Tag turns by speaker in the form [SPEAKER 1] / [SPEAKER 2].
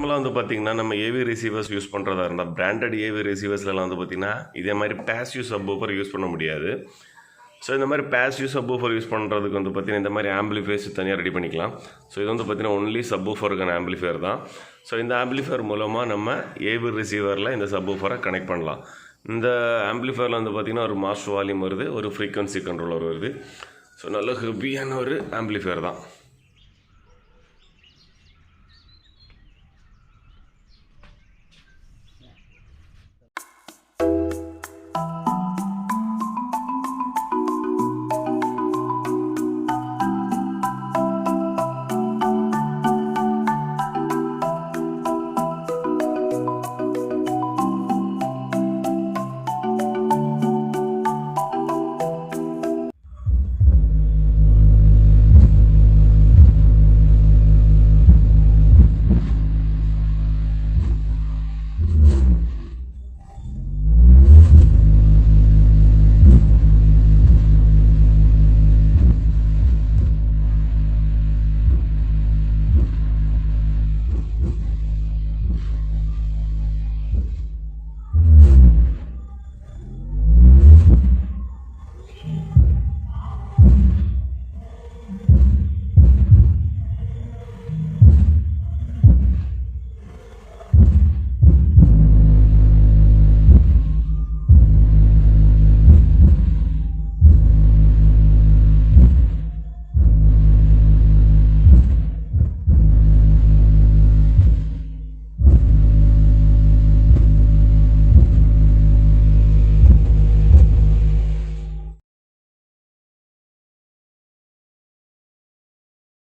[SPEAKER 1] நார்மலாக வந்து பார்த்திங்கன்னா நம்ம ஏவி ரிசீவர்ஸ் யூஸ் பண்ணுறதா இருந்தால் பிராண்டட் ஏவி ரிசீவர்ஸ்லாம் வந்து பார்த்திங்கன்னா இதே மாதிரி பேசிவ் சப்வூஃபர் யூஸ் பண்ண முடியாது. ஸோ இந்த மாதிரி பேசிவ் சப்வூஃபர் யூஸ் பண்ணுறதுக்கு வந்து பார்த்திங்கன்னா இந்த மாதிரி ஆம்பிளிஃபையர்ஸ் தனியாக ரெடி பண்ணிக்கலாம். ஸோ இது வந்து பார்த்திங்கன்னா ஒன்லி சப்வூஃபருக்கான ஆம்பிளிஃபையர் தான். ஸோ இந்த ஆம்பிளிஃபையர் மூலமாக நம்ம ஏவி ரிசீவரில் இந்த சப்வூஃபரை கனெக்ட் பண்ணலாம். இந்த ஆம்பிளிஃபையரில் வந்து பார்த்திங்கன்னா ஒரு மாஸ்டர் வால்யூம் வருது, ஒரு ஃப்ரீக்வன்சி கண்ட்ரோலர் வருது. ஸோ நல்ல ஹெவியான ஒரு ஆம்பிளிஃபையர் தான்.